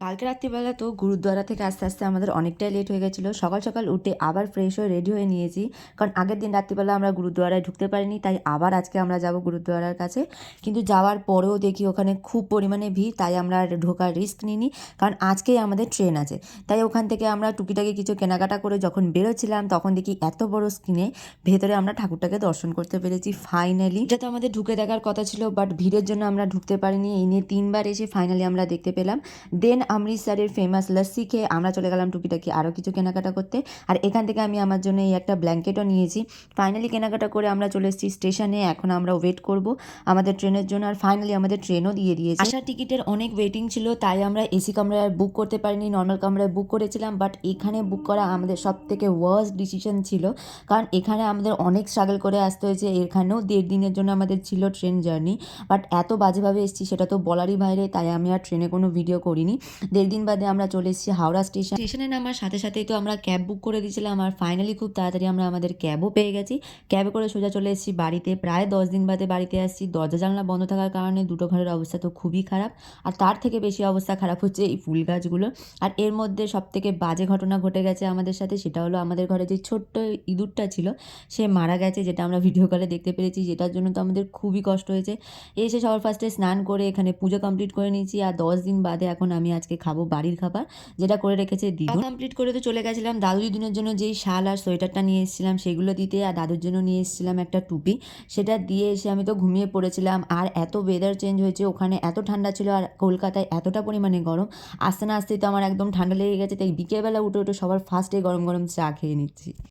কালকে রাত্রিবেলা তো গুরুদ্বারা থেকে আস্তে আস্তে আমাদের অনেকটাই লেট হয়ে গেছিলো। সকাল সকাল উঠে আবার ফ্রেশ হয়ে রেডি হয়ে নিয়েছি, কারণ আগের দিন রাত্রিবেলা আমরা গুরুদ্বারায় ঢুকতে পারিনি, তাই আবার আজকে আমরা যাব গুরুদ্বারার কাছে। কিন্তু যাওয়ার পরেও দেখি ওখানে খুব পরিমাণে ভিড়, তাই আমরা আর ঢোকার রিস্ক নিইনি, কারণ আজকেই আমাদের ট্রেন আছে। তাই ওখান থেকে আমরা টুকিটাকি কিছু কেনাকাটা করে যখন বেরোচ্ছিলাম, তখন দেখি এত বড় স্ক্রিনে ভেতরে আমরা ঠাকুরটাকে দর্শন করতে পেরেছি ফাইনালি। এটা তো আমাদের ঢুকে দেখার কথা ছিল, বাট ভিড়ের জন্য আমরা ঢুকতে পারিনি। এই নিয়ে 3বার এসে ফাইনালি আমরা দেখতে পেলাম। দেন অমৃতসরের ফেমাস লস্যি খেয়ে আমরা চলে গেলাম টুকিটাকি আরও কিছু কেনাকাটা করতে। আর এখান থেকে আমি আমার জন্য এই একটা ব্ল্যাঙ্কেটও নিয়েছি। ফাইনালি কেনাকাটা করে আমরা চলে এসেছি স্টেশনে। এখন আমরা ওয়েট করব আমাদের ট্রেনের জন্য। আর ফাইনালি আমাদের ট্রেনও দিয়ে দিয়েছে। আসার টিকিটের অনেক ওয়েটিং ছিল, তাই আমরা এসি কামরায় বুক করতে পারিনি, নর্মাল কামরায় বুক করেছিলাম। বাট এখানে বুক করা আমাদের সব থেকে ওয়ার্স্ট ডিসিশন ছিল, কারণ এখানে আমাদের অনেক স্ট্রাগল করে আসতে হয়েছে। এখানেও 1.5 দিনের জন্য আমাদের ছিল ট্রেন জার্নি, বাট এত বাজেভাবে এসেছি সেটা তো বলারই বাইরে, তাই আমি আর ট্রেনে কোনো ভিডিও করিনি। 1.5 দিন বাদে আমরা চলে এসেছি হাওড়া স্টেশনে নামার সাথে সাথেই তো আমরা ক্যাব বুক করে দিয়েছিলাম। আর ফাইনালি খুব তাড়াতাড়ি আমরা আমাদের ক্যাবও পেয়ে গেছি। ক্যাবে করে সোজা চলে এসেছি বাড়িতে। প্রায় 10 দিন বাদে বাড়িতে আসছি। দরজা জানলা বন্ধ থাকার কারণে দুটো ঘরের অবস্থা তো খুবই খারাপ, আর তার থেকে বেশি অবস্থা খারাপ হচ্ছে এই ফুল গাছগুলো। আর এর মধ্যে সব থেকে বাজে ঘটনা ঘটে গেছে আমাদের সাথে, সেটা হলো আমাদের ঘরে যে ছোট্ট ইঁদুরটা ছিল সে মারা গেছে, যেটা আমরা ভিডিও কলে দেখতে পেরেছি। যেটার জন্য তো আমাদের খুবই কষ্ট হয়েছে। এসে সবার ফার্স্টে স্নান করে এখানে পুজো কমপ্লিট করে নিয়েছি। আর 10 দিন বাদে এখন আমি আজকে খাবো বাড়ির খাবার, যেটা করে রেখেছে দিদু। কমপ্লিট করে তো চলে গেছিলাম দাদু দিদুনের জন্য যেই শাল আর সোয়েটারটা নিয়ে এসেছিলাম সেগুলো দিতে, আর দাদুর জন্য নিয়ে এসেছিলাম একটা টুপি। সেটা দিয়ে এসে আমি তো ঘুমিয়ে পড়েছিলাম। আর এত ওয়েদার চেঞ্জ হয়েছে, ওখানে এত ঠান্ডা ছিল আর কলকাতায় এতটা পরিমাণে গরম। আসতে না আসতেই তো আমার একদম ঠান্ডা লেগে গেছে, তাই বিকেলবেলা উঠে উঠে সবার ফার্স্টে গরম গরম চা খেয়ে নিচ্ছি।